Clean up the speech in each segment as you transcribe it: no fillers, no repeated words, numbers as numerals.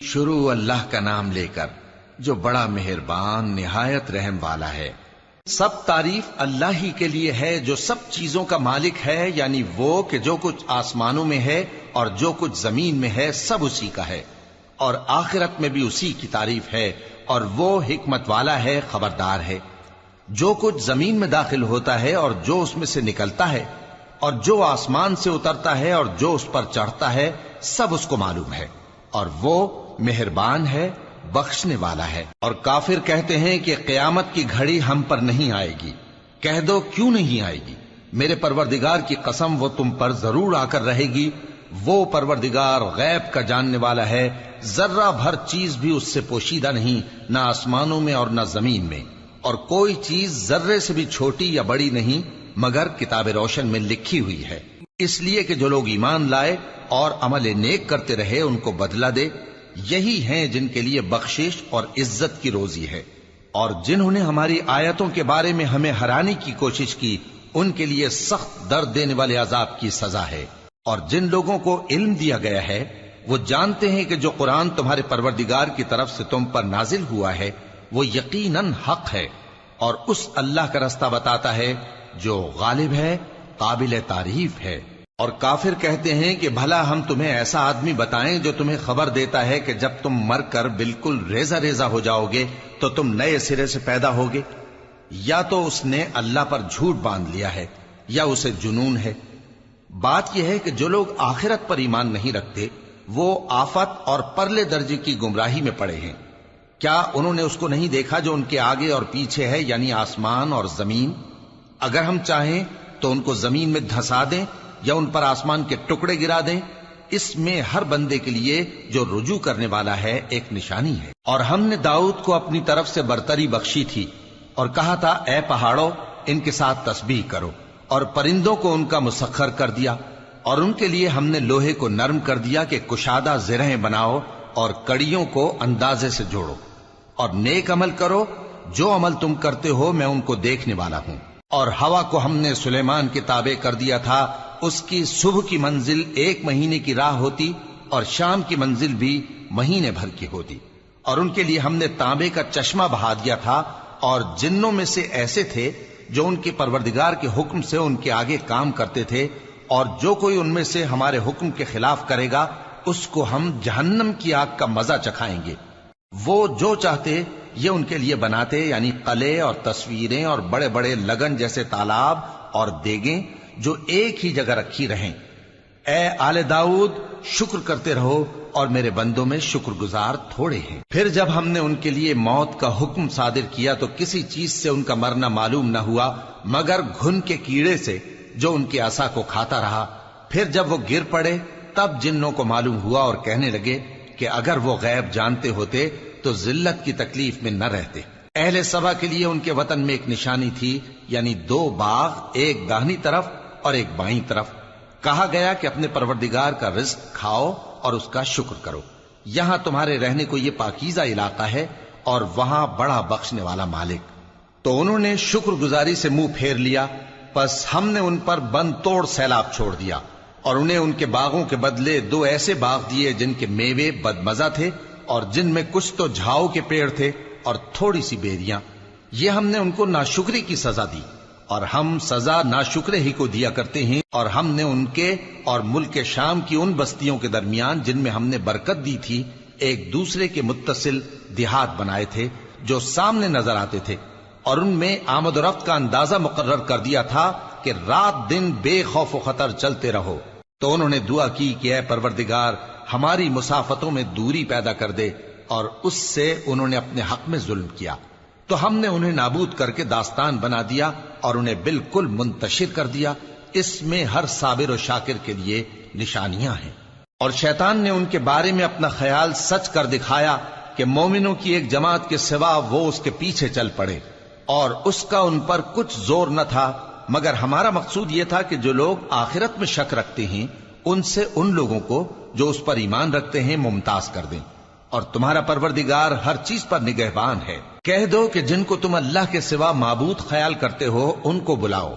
شروع اللہ کا نام لے کر جو بڑا مہربان نہایت رحم والا ہے۔ سب تعریف اللہ ہی کے لیے ہے جو سب چیزوں کا مالک ہے، یعنی وہ کہ جو کچھ آسمانوں میں ہے اور جو کچھ زمین میں ہے سب اسی کا ہے، اور آخرت میں بھی اسی کی تعریف ہے، اور وہ حکمت والا ہے، خبردار ہے۔ جو کچھ زمین میں داخل ہوتا ہے اور جو اس میں سے نکلتا ہے، اور جو آسمان سے اترتا ہے اور جو اس پر چڑھتا ہے، سب اس کو معلوم ہے، اور وہ مہربان ہے، بخشنے والا ہے۔ اور کافر کہتے ہیں کہ قیامت کی گھڑی ہم پر نہیں آئے گی۔ کہہ دو کیوں نہیں آئے گی؟ میرے پروردگار کی قسم وہ تم پر ضرور آ کر رہے گی۔ وہ پروردگار غیب کا جاننے والا ہے، ذرہ بھر چیز بھی اس سے پوشیدہ نہیں، نہ آسمانوں میں اور نہ زمین میں، اور کوئی چیز ذرے سے بھی چھوٹی یا بڑی نہیں مگر کتاب روشن میں لکھی ہوئی ہے، اس لیے کہ جو لوگ ایمان لائے اور عمل نیک کرتے رہے ان کو بدلہ دے۔ یہی ہیں جن کے لیے بخشش اور عزت کی روزی ہے، اور جنہوں نے ہماری آیتوں کے بارے میں ہمیں ہرانے کی کوشش کی ان کے لیے سخت درد دینے والے عذاب کی سزا ہے۔ اور جن لوگوں کو علم دیا گیا ہے وہ جانتے ہیں کہ جو قرآن تمہارے پروردگار کی طرف سے تم پر نازل ہوا ہے وہ یقیناً حق ہے، اور اس اللہ کا رستہ بتاتا ہے جو غالب ہے، قابل تعریف ہے۔ اور کافر کہتے ہیں کہ بھلا ہم تمہیں ایسا آدمی بتائیں جو تمہیں خبر دیتا ہے کہ جب تم مر کر بالکل ریزہ ریزہ ہو جاؤ گے تو تم نئے سرے سے پیدا ہوگے؟ یا تو اس نے اللہ پر جھوٹ باندھ لیا ہے یا اسے جنون ہے۔ بات یہ ہے کہ جو لوگ آخرت پر ایمان نہیں رکھتے وہ آفت اور پرلے درجے کی گمراہی میں پڑے ہیں۔ کیا انہوں نے اس کو نہیں دیکھا جو ان کے آگے اور پیچھے ہے، یعنی آسمان اور زمین؟ اگر ہم چاہیں تو ان کو زمین میں دھسا دیں یا ان پر آسمان کے ٹکڑے گرا دیں، اس میں ہر بندے کے لیے جو رجوع کرنے والا ہے ایک نشانی ہے۔ اور ہم نے داؤد کو اپنی طرف سے برتری بخشی تھی اور کہا تھا اے پہاڑوں ان کے ساتھ تسبیح کرو، اور پرندوں کو ان کا مسخر کر دیا، اور ان کے لیے ہم نے لوہے کو نرم کر دیا کہ کشادہ زرہیں بناؤ اور کڑیوں کو اندازے سے جوڑو، اور نیک عمل کرو، جو عمل تم کرتے ہو میں ان کو دیکھنے والا ہوں۔ اور ہوا کو ہم نے سلیمان کے تابع کر دیا تھا، اس کی صبح کی منزل 1 مہینے کی راہ ہوتی اور شام کی منزل بھی مہینے بھر کی ہوتی۔ اور ان کے لیے ہم نے تانبے کا چشمہ بہا دیا تھا، اور جنوں میں سے ایسے تھے جو ان کے پروردگار کے حکم سے ان کے آگے کام کرتے تھے، اور جو کوئی ان میں سے ہمارے حکم کے خلاف کرے گا اس کو ہم جہنم کی آگ کا مزہ چکھائیں گے۔ وہ جو چاہتے یہ ان کے لیے بناتے، یعنی قلعے اور تصویریں اور بڑے بڑے لگن جیسے تالاب اور دیگیں جو ایک ہی جگہ رکھی رہیں۔ اے آل داؤد شکر کرتے رہو، اور میرے بندوں میں شکر گزار تھوڑے ہیں۔ پھر جب ہم نے ان کے لیے موت کا حکم صادر کیا تو کسی چیز سے ان کا مرنا معلوم نہ ہوا مگر گھن کے کیڑے سے جو ان کے عصا کو کھاتا رہا۔ پھر جب وہ گر پڑے تب جنوں کو معلوم ہوا اور کہنے لگے کہ اگر وہ غیب جانتے ہوتے تو ذلت کی تکلیف میں نہ رہتے۔ اہل سبا کے لیے ان کے وطن میں ایک نشانی تھی، یعنی 2 باغ، ایک داہنی طرف اور ایک بائیں طرف۔ کہا گیا کہ اپنے پروردگار کا رزق کھاؤ اور اس کا شکر کرو، یہاں تمہارے رہنے کو یہ پاکیزہ علاقہ ہے اور وہاں بڑا بخشنے والا مالک۔ تو انہوں نے شکر گزاری سے منہ پھیر لیا، پس ہم نے ان پر بند توڑ سیلاب چھوڑ دیا، اور انہیں ان کے باغوں کے بدلے 2 ایسے باغ دیے جن کے میوے بدمزہ تھے اور جن میں کچھ تو جھاؤ کے پیڑ تھے اور تھوڑی سی بیریاں۔ یہ ہم نے ان کو ناشکری کی سزا دی، اور ہم سزا ناشکرے ہی کو دیا کرتے ہیں۔ اور ہم نے ان کے اور ملک شام کی ان بستیوں کے درمیان جن میں ہم نے برکت دی تھی ایک دوسرے کے متصل دیہات بنائے تھے جو سامنے نظر آتے تھے، اور ان میں آمد و رفت کا اندازہ مقرر کر دیا تھا کہ رات دن بے خوف و خطر چلتے رہو۔ تو انہوں نے دعا کی کہ اے پروردگار ہماری مسافتوں میں دوری پیدا کر دے، اور اس سے انہوں نے اپنے حق میں ظلم کیا، تو ہم نے انہیں نابود کر کے داستان بنا دیا اور انہیں بالکل منتشر کر دیا۔ اس میں ہر صابر و شاکر کے لیے نشانیاں ہیں۔ اور شیطان نے ان کے بارے میں اپنا خیال سچ کر دکھایا کہ مومنوں کی ایک جماعت کے سوا وہ اس کے پیچھے چل پڑے، اور اس کا ان پر کچھ زور نہ تھا، مگر ہمارا مقصود یہ تھا کہ جو لوگ آخرت میں شک رکھتے ہیں ان سے ان لوگوں کو جو اس پر ایمان رکھتے ہیں ممتاز کر دیں، اور تمہارا پروردگار ہر چیز پر نگہبان ہے۔ کہہ دو کہ جن کو تم اللہ کے سوا معبود خیال کرتے ہو ان کو بلاؤ،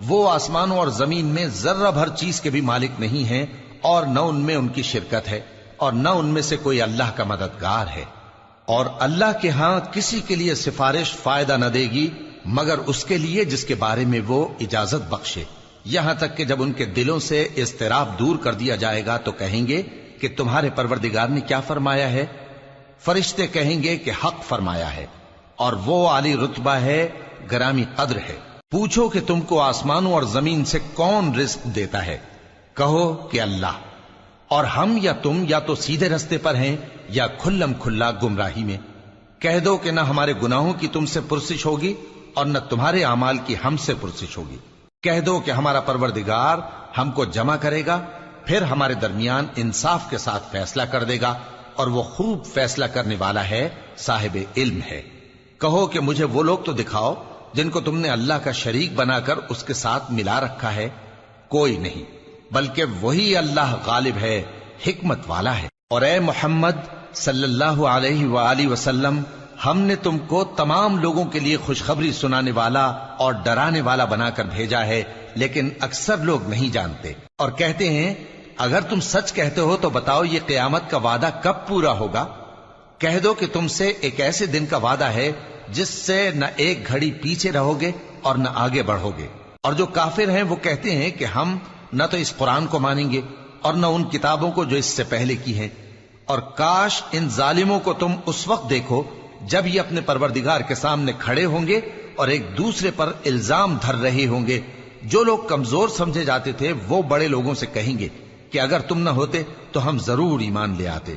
وہ آسمانوں اور زمین میں ذرہ بھر چیز کے بھی مالک نہیں ہیں اور نہ ان میں ان کی شرکت ہے، اور نہ ان میں سے کوئی اللہ کا مددگار ہے، اور اللہ کے ہاں کسی کے لیے سفارش فائدہ نہ دے گی مگر اس کے لیے جس کے بارے میں وہ اجازت بخشے، یہاں تک کہ جب ان کے دلوں سے اضطراب دور کر دیا جائے گا تو کہیں گے کہ تمہارے پروردگار نے کیا فرمایا ہے؟ فرشتے کہیں گے کہ حق فرمایا ہے، اور وہ عالی رتبہ ہے، گرامی قدر ہے۔ پوچھو کہ تم کو آسمانوں اور زمین سے کون رزق دیتا ہے؟ کہو کہ اللہ، اور ہم یا تم یا تو سیدھے رستے پر ہیں یا کھلم کھلا گمراہی میں۔ کہہ دو کہ نہ ہمارے گناہوں کی تم سے پرسش ہوگی اور نہ تمہارے اعمال کی ہم سے پرسش ہوگی۔ کہہ دو کہ ہمارا پروردگار ہم کو جمع کرے گا، پھر ہمارے درمیان انصاف کے ساتھ فیصلہ کر دے گا، اور وہ خوب فیصلہ کرنے والا ہے، صاحب علم ہے۔ کہو کہ مجھے وہ لوگ تو دکھاؤ جن کو تم نے اللہ کا شریک بنا کر اس کے ساتھ ملا رکھا ہے۔ کوئی نہیں، بلکہ وہی اللہ غالب ہے، حکمت والا ہے۔ اور اے محمد صلی اللہ علیہ وآلہ وسلم، ہم نے تم کو تمام لوگوں کے لیے خوشخبری سنانے والا اور ڈرانے والا بنا کر بھیجا ہے، لیکن اکثر لوگ نہیں جانتے، اور کہتے ہیں اگر تم سچ کہتے ہو تو بتاؤ یہ قیامت کا وعدہ کب پورا ہوگا؟ کہہ دو کہ تم سے ایک ایسے دن کا وعدہ ہے جس سے نہ ایک گھڑی پیچھے رہو گے اور نہ آگے بڑھو گے۔ اور جو کافر ہیں وہ کہتے ہیں کہ ہم نہ تو اس قرآن کو مانیں گے اور نہ ان کتابوں کو جو اس سے پہلے کی ہیں، اور کاش ان ظالموں کو تم اس وقت دیکھو جب یہ اپنے پروردگار کے سامنے کھڑے ہوں گے اور ایک دوسرے پر الزام دھر رہے ہوں گے۔ جو لوگ کمزور سمجھے جاتے تھے وہ بڑے لوگوں سے کہیں گے کہ اگر تم نہ ہوتے تو ہم ضرور ایمان لے آتے۔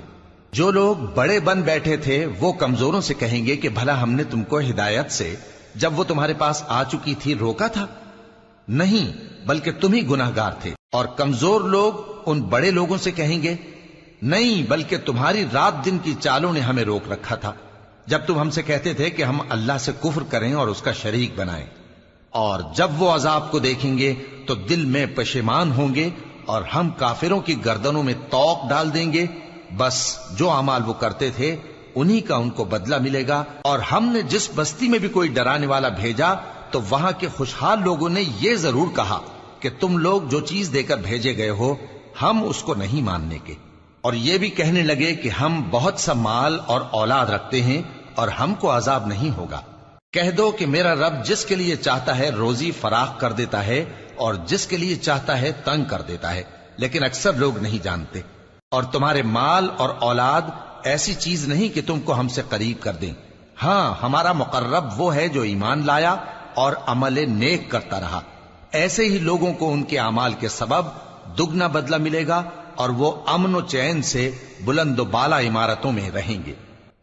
جو لوگ بڑے بن بیٹھے تھے وہ کمزوروں سے کہیں گے کہ بھلا ہم نے تم کو ہدایت سے جب وہ تمہارے پاس آ چکی تھی روکا تھا؟ نہیں، بلکہ تم ہی گناہگار تھے۔ اور کمزور لوگ ان بڑے لوگوں سے کہیں گے نہیں، بلکہ تمہاری رات دن کی چالوں نے ہمیں روک رکھا تھا جب تم ہم سے کہتے تھے کہ ہم اللہ سے کفر کریں اور اس کا شریک بنائیں۔ اور جب وہ عذاب کو دیکھیں گے تو دل میں پشیمان ہوں گے اور ہم کافروں کی گردنوں میں طوق ڈال دیں گے۔ بس جو اعمال وہ کرتے تھے انہی کا ان کو بدلہ ملے گا۔ اور ہم نے جس بستی میں بھی کوئی ڈرانے والا بھیجا تو وہاں کے خوشحال لوگوں نے یہ ضرور کہا کہ تم لوگ جو چیز دے کر بھیجے گئے ہو ہم اس کو نہیں ماننے کے، اور یہ بھی کہنے لگے کہ ہم بہت سا مال اور اولاد رکھتے ہیں اور ہم کو عذاب نہیں ہوگا۔ کہہ دو کہ میرا رب جس کے لیے چاہتا ہے روزی فراخ کر دیتا ہے اور جس کے لیے چاہتا ہے تنگ کر دیتا ہے، لیکن اکثر لوگ نہیں جانتے۔ اور تمہارے مال اور اولاد ایسی چیز نہیں کہ تم کو ہم سے قریب کر دیں۔ ہاں، ہمارا مقرب وہ ہے جو ایمان لایا اور عمل نیک کرتا رہا۔ ایسے ہی لوگوں کو ان کے اعمال کے سبب دگنا بدلہ ملے گا، اور وہ امن و چین سے بلند و بالا عمارتوں میں رہیں گے۔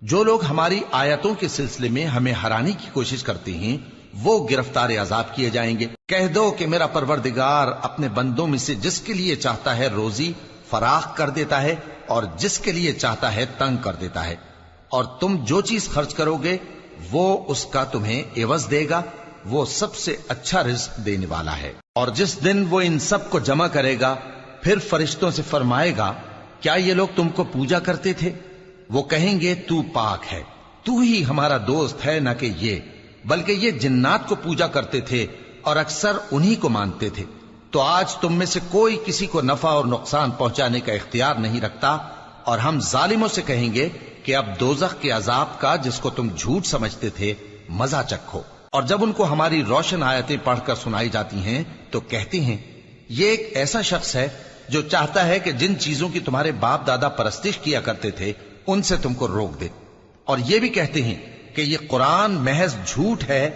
جو لوگ ہماری آیتوں کے سلسلے میں ہمیں ہرانے کی کوشش کرتے ہیں وہ گرفتار عذاب کیے جائیں گے۔ کہہ دو کہ میرا پروردگار اپنے بندوں میں سے جس کے لیے چاہتا ہے روزی فراخ کر دیتا ہے اور جس کے لیے چاہتا ہے تنگ کر دیتا ہے، اور تم جو چیز خرچ کرو گے وہ اس کا تمہیں عوض دے گا، وہ سب سے اچھا رزق دینے والا ہے۔ اور جس دن وہ ان سب کو جمع کرے گا پھر فرشتوں سے فرمائے گا کیا یہ لوگ تم کو پوجا کرتے تھے؟ وہ کہیں گے تو پاک ہے، تو ہی ہمارا دوست ہے، نہ کہ یہ، بلکہ یہ جنات کو پوجا کرتے تھے اور اکثر انہی کو مانتے تھے۔ تو آج تم میں سے کوئی کسی کو نفع اور نقصان پہنچانے کا اختیار نہیں رکھتا، اور ہم ظالموں سے کہیں گے کہ اب دوزخ کے عذاب کا جس کو تم جھوٹ سمجھتے تھے مزہ چکھو۔ اور جب ان کو ہماری روشن آیتیں پڑھ کر سنائی جاتی ہیں تو کہتے ہیں یہ ایک ایسا شخص ہے جو چاہتا ہے کہ جن چیزوں کی تمہارے باپ دادا پرستش کیا کرتے تھے ان سے تم کو روک دے۔ اور یہ بھی کہتے ہیں کہ یہ قرآن محض جھوٹ ہے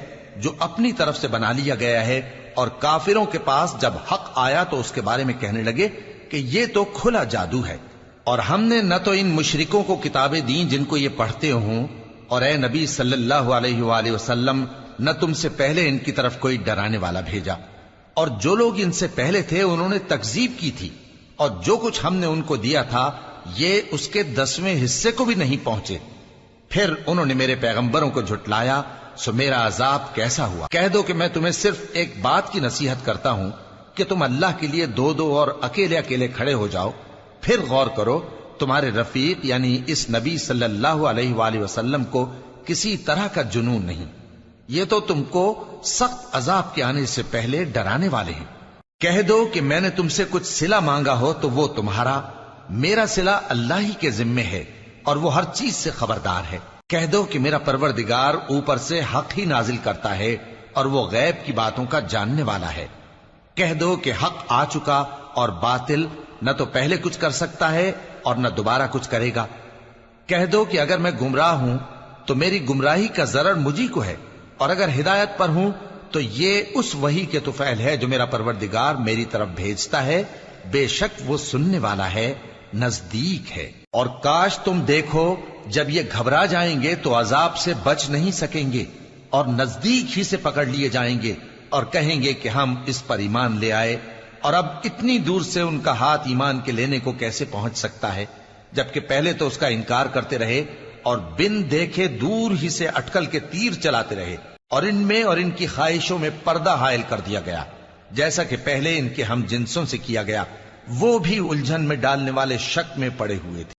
جو اپنی طرف سے بنا لیا گیا ہے، اور کافروں کے پاس جب حق آیا تو اس کے بارے میں کہنے لگے کہ یہ تو کھلا جادو ہے۔ اور ہم نے نہ تو ان مشرکوں کو کتابیں دیں جن کو یہ پڑھتے ہوں، اور اے نبی صلی اللہ علیہ وآلہ وسلم نہ تم سے پہلے ان کی طرف کوئی ڈرانے والا بھیجا، اور جو لوگ ان سے پہلے تھے انہوں نے تکذیب کی تھی، اور جو کچھ ہم نے ان کو دیا تھا یہ اس کے 10ویں حصے کو بھی نہیں پہنچے۔ پھر انہوں نے میرے پیغمبروں کو جھٹلایا، سو میرا عذاب کیسا ہوا۔ کہہ دو کہ میں تمہیں صرف ایک بات کی نصیحت کرتا ہوں کہ تم اللہ کے لیے دو دو اور اکیلے اکیلے کھڑے ہو جاؤ، پھر غور کرو تمہارے رفیق یعنی اس نبی صلی اللہ علیہ وآلہ وسلم کو کسی طرح کا جنون نہیں، یہ تو تم کو سخت عذاب کے آنے سے پہلے ڈرانے والے ہیں۔ کہہ دو کہ میں نے تم سے کچھ صلہ مانگا ہو تو وہ تمہارا، میرا صلہ اللہ ہی کے ذمے ہے اور وہ ہر چیز سے خبردار ہے۔ کہہ دو کہ میرا پروردگار اوپر سے حق ہی نازل کرتا ہے اور وہ غیب کی باتوں کا جاننے والا ہے۔ کہہ دو کہ حق آ چکا اور باطل نہ تو پہلے کچھ کر سکتا ہے اور نہ دوبارہ کچھ کرے گا۔ کہہ دو کہ اگر میں گمراہ ہوں تو میری گمراہی کا ضرر مجھی کو ہے، اور اگر ہدایت پر ہوں تو یہ اس وحی کے طفیل ہے جو میرا پروردگار میری طرف بھیجتا ہے، بے شک وہ سننے والا ہے، نزدیک ہے۔ اور کاش تم دیکھو جب یہ گھبرا جائیں گے تو عذاب سے بچ نہیں سکیں گے اور نزدیک ہی سے پکڑ لیے جائیں گے اور کہیں گے کہ ہم اس پر ایمان لے آئے، اور اب اتنی دور سے ان کا ہاتھ ایمان کے لینے کو کیسے پہنچ سکتا ہے، جبکہ پہلے تو اس کا انکار کرتے رہے اور بن دیکھے دور ہی سے اٹکل کے تیر چلاتے رہے، اور ان میں اور ان کی خواہشوں میں پردہ حائل کر دیا گیا، جیسا کہ پہلے ان کے ہم جنسوں سے کیا گیا۔ وہ بھی الجھن میں ڈالنے والے شک میں پڑے ہوئے تھے۔